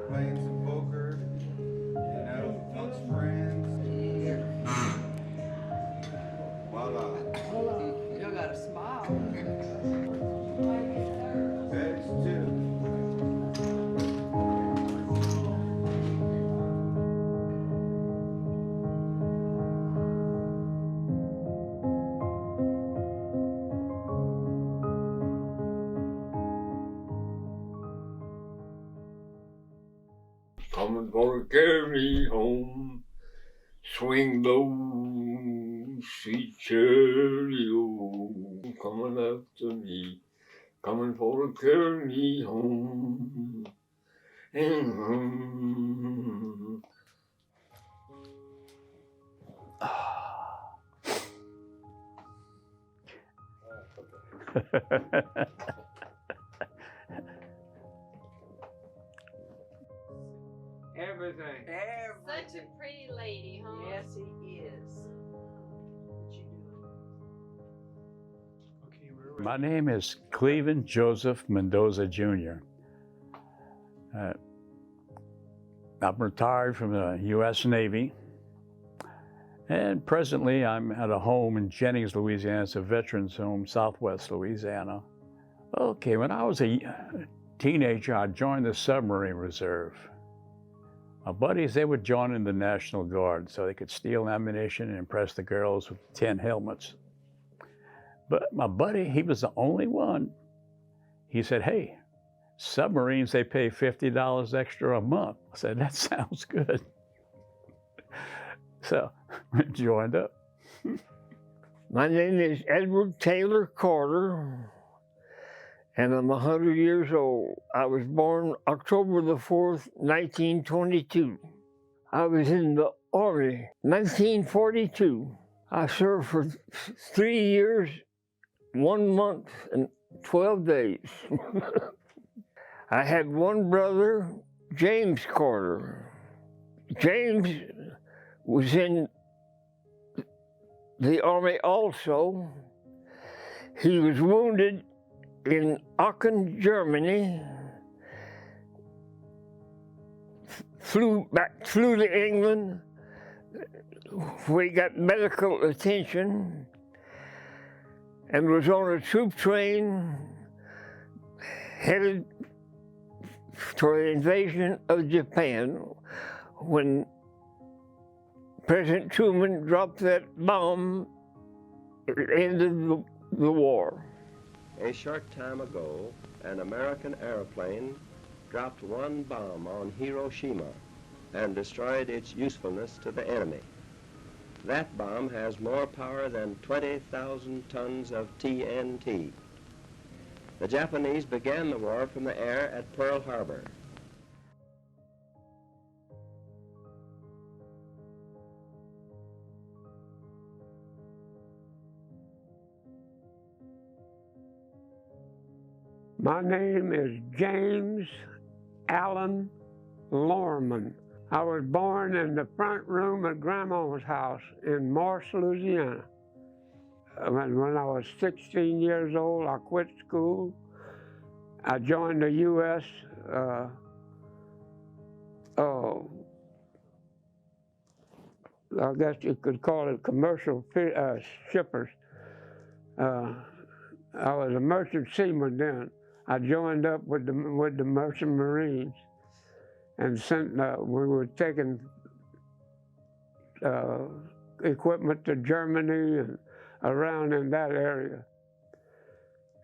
playing some poker, amongst friends. Voila. You got a smile. Beds too. Coming for to carry me home. Swing low, sweet chariot, coming after me, coming for to carry me home. And Everything. Everything. Such a pretty lady, huh? Yes, he is. What you doing? My name is Cleveland Joseph Mendoza Jr. I'm retired from the U.S. Navy, and presently I'm at a home in Jennings, Louisiana. It's a veterans home, Southwest Louisiana. Okay, when I was a teenager, I joined the submarine reserve. My buddies, they would join in the National Guard so they could steal ammunition and impress the girls with tin helmets. But my buddy, he was the only one. He said, hey, submarines, they pay $50 extra a month. I said, that sounds good. So I joined up. My name is Edward Taylor Carter, and I'm 100 years old. I was born October the 4th, 1922. I was in the Army, 1942. I served for 3 years, 1 month, and 12 days. I had one brother, James Carter. James was in the Army also. He was wounded in Aachen, Germany, flew to England, where he got medical attention, and was on a troop train headed for the invasion of Japan when President Truman dropped that bomb. It ended the war. A short time ago, an American airplane dropped one bomb on Hiroshima and destroyed its usefulness to the enemy. That bomb has more power than 20,000 tons of TNT. The Japanese began the war from the air at Pearl Harbor. My name is James Allen Lorman. I was born in the front room at Grandma's house in Morse, Louisiana. When I was 16 years old, I quit school. I joined the U.S. I guess you could call it commercial shippers. I was a merchant seaman then. I joined up with the Merchant Marines, and we were taking equipment to Germany and around in that area.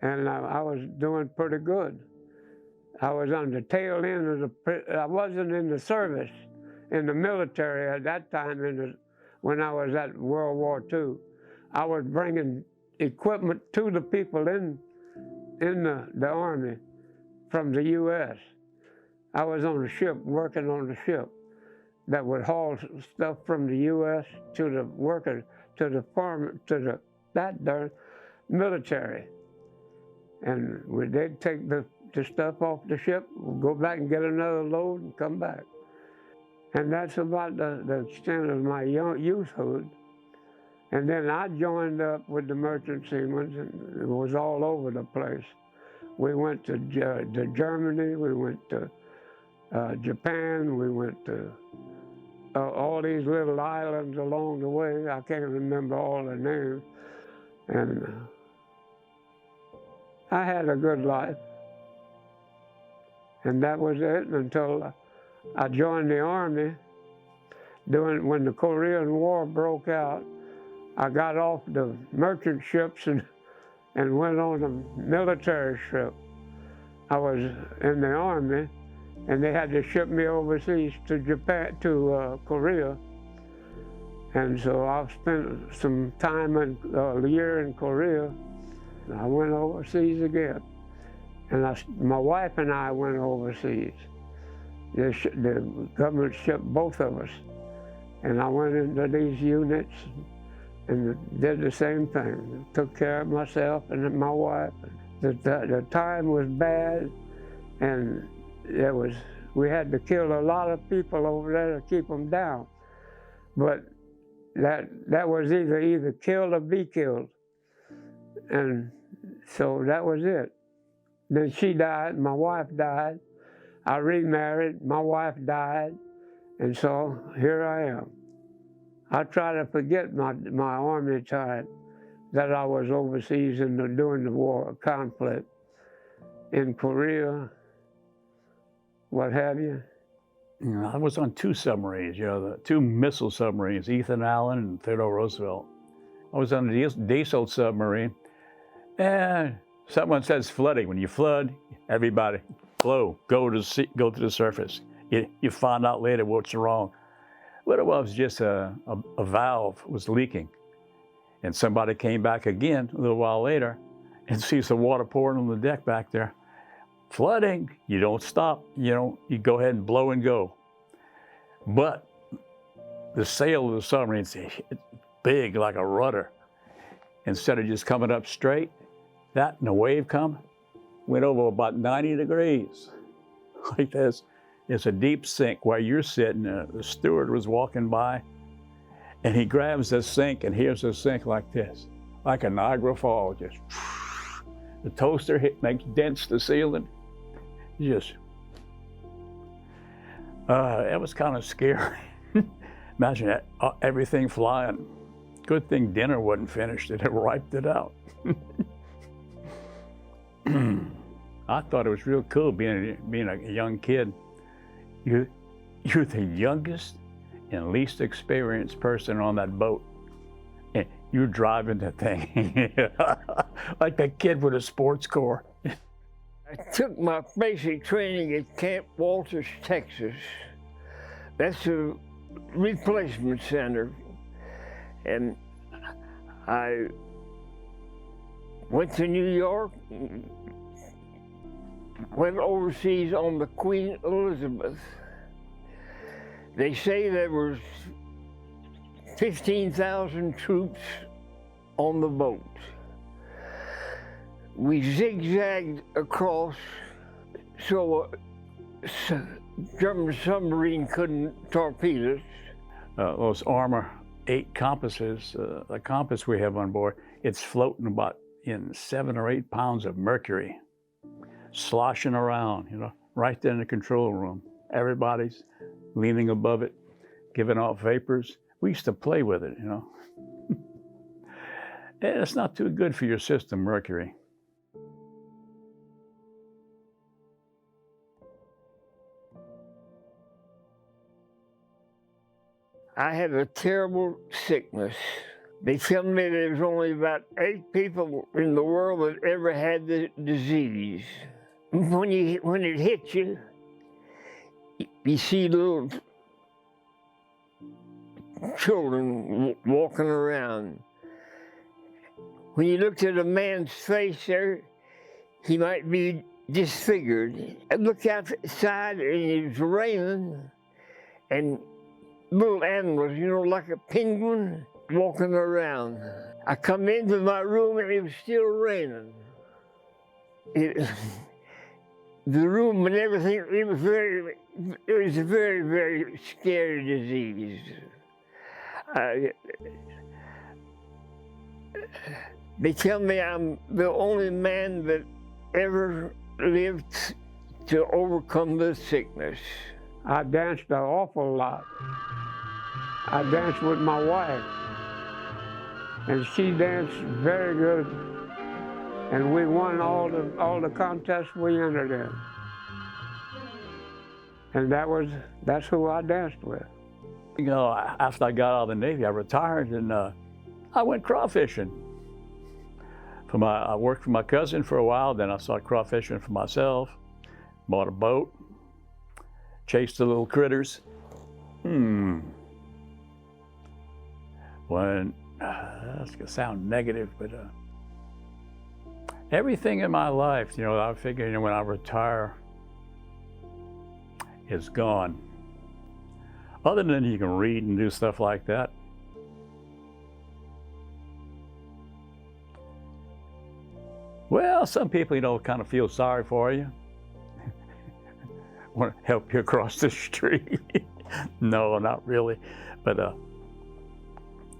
And I was doing pretty good. I was on the tail end of I wasn't in the service, in the military at that time when I was at World War II. I was bringing equipment to the people in the Army from the U.S. I was on the ship, working on the ship that would haul stuff from the U.S. to the workers, to the farm, to that darn military. And they'd take the stuff off the ship, we'd go back and get another load and come back. And that's about the extent of my youthhood. And then I joined up with the merchant seamen, and it was all over the place. We went to Germany, we went to Japan. We went to all these little islands along the way. I can't remember all the names. And I had a good life. And that was it until I joined the Army. When the Korean War broke out, I got off the merchant ships and went on a military ship. I was in the Army, and they had to ship me overseas to Japan, to Korea. And so I spent some time a year in Korea. I went overseas again. And my wife and I went overseas. The government shipped both of us. And I went into these units and did the same thing. Took care of myself and my wife. The time was bad, and we had to kill a lot of people over there to keep them down. But that was either killed or be killed. And so that was it. Then she died, my wife died. I remarried, my wife died, and so here I am. I try to forget my Army time, that I was overseas during the war conflict in Korea, what have you. I was on 2 submarines, the 2 missile submarines, Ethan Allen and Theodore Roosevelt. I was on the Dassault submarine, and someone says flooding. When you flood, everybody flow, go to the surface. You find out later what's wrong. What it was just a valve was leaking. And somebody came back again a little while later and sees the water pouring on the deck back there. Flooding, you don't stop, you go ahead and blow and go. But the sail of the submarine is big like a rudder. Instead of just coming up straight, that and a wave come, went over about 90 degrees, like this. It's a deep sink where you're sitting. The steward was walking by, and he grabs the sink, and here's the sink like this, like a Niagara Falls, just. The toaster makes dents the ceiling. Just, it was kind of scary. Imagine that, everything flying. Good thing dinner wasn't finished, it had wiped it out. I thought it was real cool being a young kid. You're the youngest and least experienced person on that boat. And you're driving the thing like a kid with a sports car. I took my basic training at Camp Walters, Texas. That's a replacement center. And I went to New York, went overseas on the Queen Elizabeth. They say there was 15,000 troops on the boat. We zigzagged across so a German submarine couldn't torpedo us. Those Armor 8 compasses, the compass we have on board, it's floating about in 7 or 8 pounds of mercury, sloshing around, right there in the control room. Everybody's leaning above it, giving off vapors. We used to play with it, And it's not too good for your system, mercury. I had a terrible sickness. They tell me there's only about 8 people in the world that ever had the disease. When it hits you, you see little children walking around. When you looked at a man's face there, he might be disfigured. I looked outside and it was raining, and little animals, like a penguin, walking around. I come into my room and it was still raining. The room and everything, it was a very, very scary disease. They tell me I'm the only man that ever lived to overcome the sickness. I danced an awful lot. I danced with my wife, and she danced very good, and we won all the contests we entered in. And that's who I danced with. You know, after I got out of the Navy, I retired and I went crawfishing. I worked for my cousin for a while, then I started crawfishing for myself, bought a boat, chased the little critters. That's gonna sound negative, but everything in my life, you know, I figure, you know, when I retire, is gone. Other than you can read and do stuff like that. Well, some people, you know, kind of feel sorry for you. Want to help you across the street. No, not really. But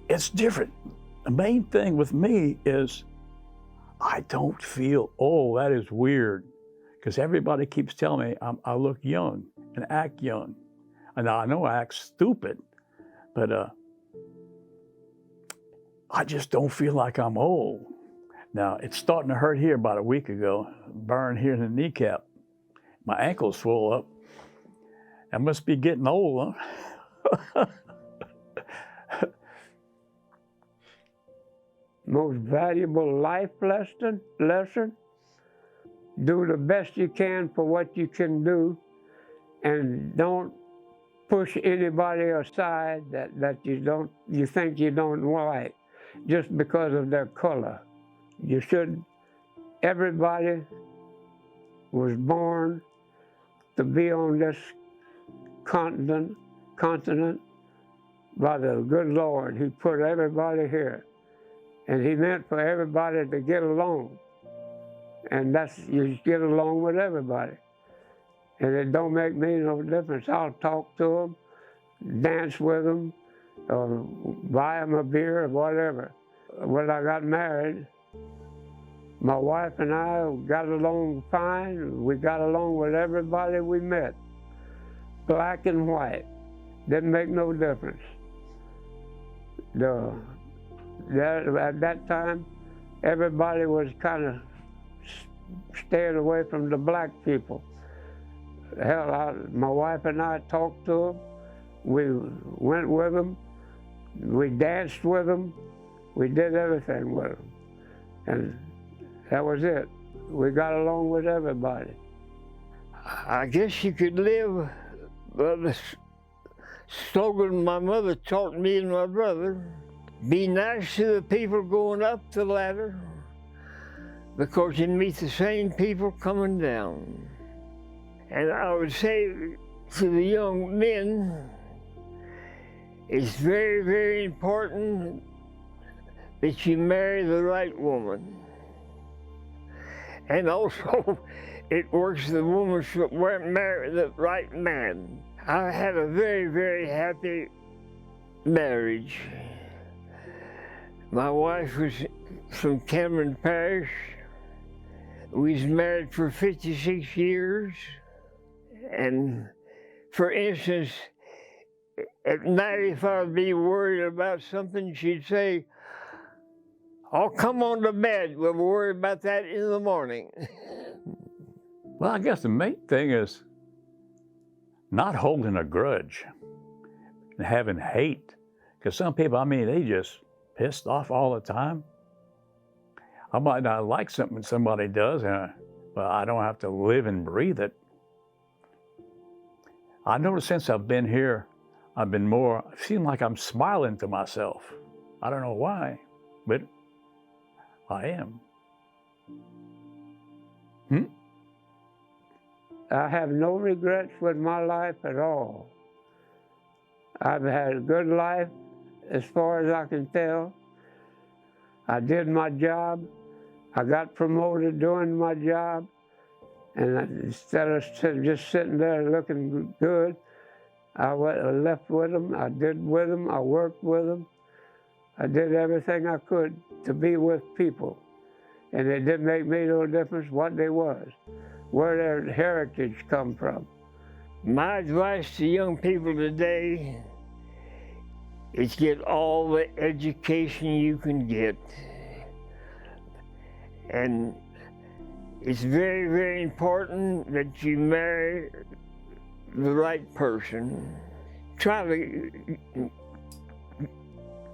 it's different. The main thing with me is I don't feel old. That is weird. Because everybody keeps telling me I look young and act young. And I know I act stupid, but I just don't feel like I'm old. Now, it's starting to hurt here about a week ago, burn here in the kneecap. My ankle's swole up. I must be getting old, huh? Most valuable life lesson, do the best you can for what you can do, and don't push anybody aside that you think you don't like just because of their color. Everybody was born to be on this continent by the good Lord. He put everybody here. And he meant for everybody to get along. And you get along with everybody. And it don't make me no difference. I'll talk to them, dance with them, or buy them a beer or whatever. When I got married, my wife and I got along fine. We got along with everybody we met, black and white. Didn't make no difference. At that time, everybody was kind of staying away from the black people. Hell, my wife and I talked to them. We went with them. We danced with them. We did everything with them. And that was it. We got along with everybody. I guess you could live by the slogan my mother taught me and my brother. Be nice to the people going up the ladder, because you meet the same people coming down. And I would say to the young men, it's very, very important that you marry the right woman. And also, it works the woman should marry the right man. I had a very, very happy marriage. My wife was from Cameron Parish. We was married for 56 years. And for instance, at night if I'd be worried about something, she'd say, "Oh, come on to bed. We'll worry about that in the morning." Well, I guess the main thing is not holding a grudge and having hate. Because some people, I mean, they just pissed off all the time. I might not like something somebody does, but I don't have to live and breathe it. I noticed since I've been here, I feel like I'm smiling to myself. I don't know why, but I am. I have no regrets with my life at all. I've had a good life as far as I can tell. I did my job. I got promoted doing my job. And instead of just sitting there looking good, I left with them. I did with them. I worked with them. I did everything I could to be with people. And it didn't make me no difference what they was. where their heritage come from. My advice to young people today is get all the education you can get. And it's very, very important that you marry the right person. Try to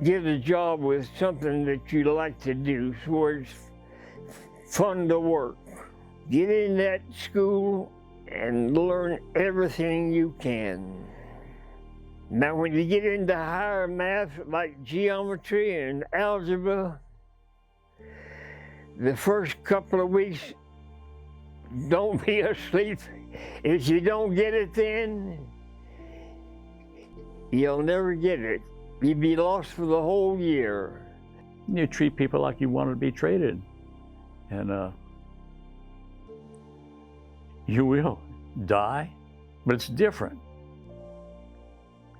get a job with something that you like to do, so it's fun to work. Get in that school and learn everything you can. Now, when you get into higher math like geometry and algebra, the first couple of weeks, don't be asleep. If you don't get it then, you'll never get it. You'd be lost for the whole year. You treat people like you want to be treated. And you will die, but it's different.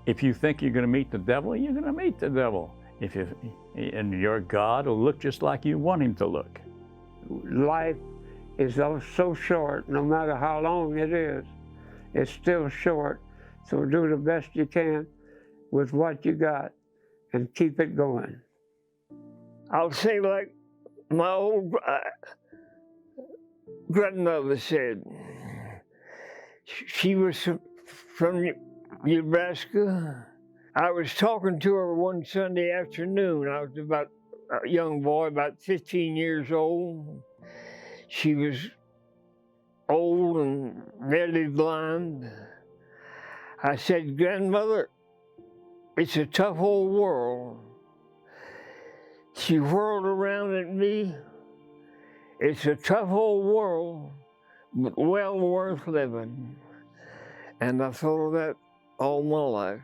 If you think you're going to meet the devil, you're going to meet the devil. And your God will look just like you want him to look. Life is so short, no matter how long it is, it's still short. So do the best you can with what you got and keep it going. I'll say like my old grandmother said. She was from Nebraska. I was talking to her one Sunday afternoon. I was about a young boy, about 15 years old. She was old and nearly blind. I said, "Grandmother, it's a tough old world." She whirled around at me. "It's a tough old world, but well worth living." And I thought of that all my life.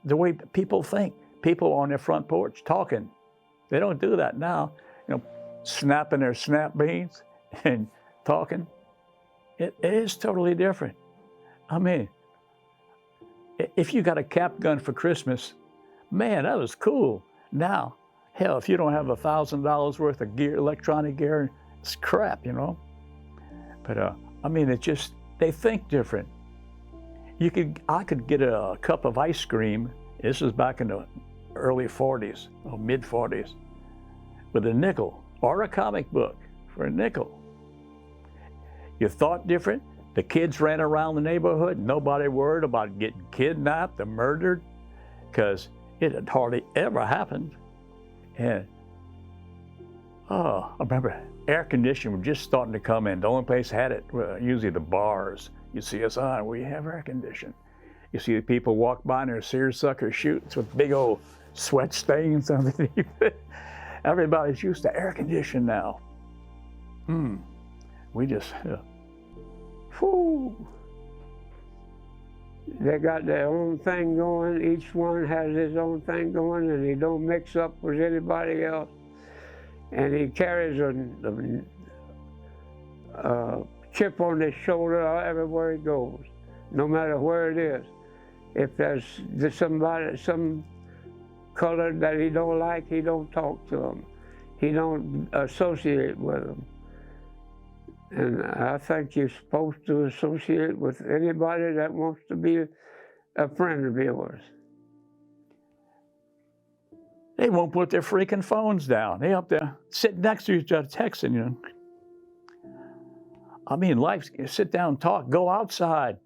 The way people think, people on their front porch talking, they don't do that now. You know, snapping their snap beans and talking. It is totally different. I mean, if you got a cap gun for Christmas, man, that was cool. Now, hell, if you don't have $1,000 worth of gear, electronic gear, it's crap, you know. But I mean, it just, they think different. I could get a cup of ice cream. This was back in the early 40s, or mid 40s, with a nickel, or a comic book for a nickel. You thought different. The kids ran around the neighborhood. Nobody worried about getting kidnapped or murdered, because it had hardly ever happened. And I remember air conditioning was just starting to come in. The only place had it were usually the bars. You see us on, we have air conditioning. You see the people walk by in their seersucker shoots with big old sweat stains underneath it. Everybody's used to air conditioning now. We just, whew. They got their own thing going. Each one has his own thing going, and he don't mix up with anybody else. And he carries a chip on his shoulder everywhere he goes, no matter where it is. If there's some color that he don't like, he don't talk to them. He don't associate with them. And I think you're supposed to associate with anybody that wants to be a friend of yours. They won't put their freaking phones down. They up there sitting next to each other texting, you know. I mean, life, sit down and talk, go outside.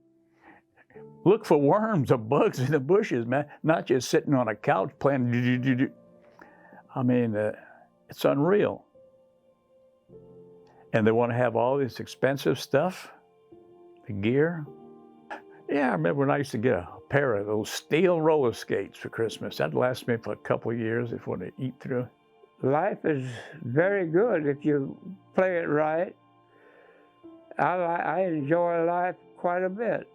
Look for worms or bugs in the bushes, man. Not just sitting on a couch playing do-do-do-do. I mean, it's unreal. And they want to have all this expensive stuff, the gear. Yeah, I remember when I used to get a pair of those steel roller skates for Christmas. That lasted me for a couple of years before they eat through. Life is very good if you play it right. I enjoy life quite a bit.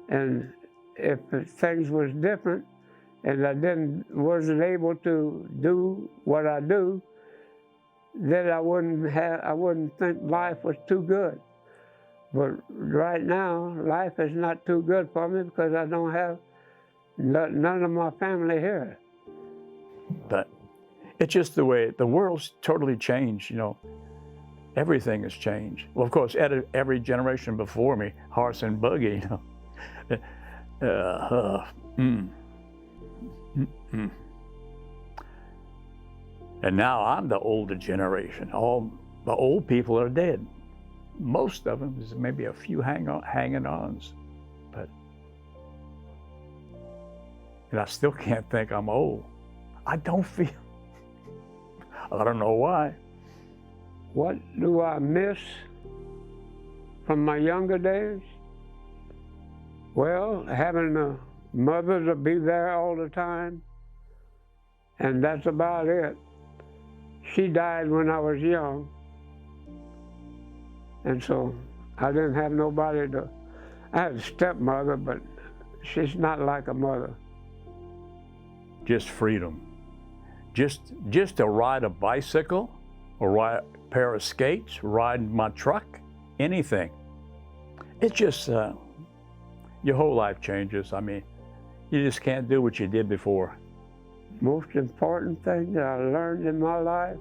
And if things was different and I wasn't able to do what I do, then I wouldn't think life was too good. But right now, life is not too good for me because I don't have None of my family here. But it's just the way the world's totally changed, you know. Everything has changed. Well, of course, every generation before me, horse and buggy, you know. And now I'm the older generation. All the old people are dead. Most of them, there's maybe a few hanging-ons, but and I still can't think I'm old. I don't feel. I don't know why. What do I miss from my younger days? Well, having a mother to be there all the time, and that's about it. She died when I was young, and so I didn't have nobody to. I had a stepmother, but she's not like a mother. Just freedom. Just to ride a bicycle, or ride a pair of skates, ride my truck, anything. It's just, your whole life changes. I mean, you just can't do what you did before. Most important thing that I learned in my life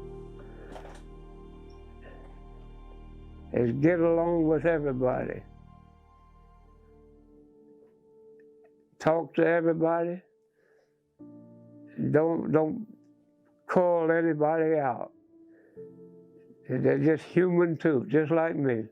is get along with everybody. Talk to everybody. Don't call anybody out. They're just human too, just like me.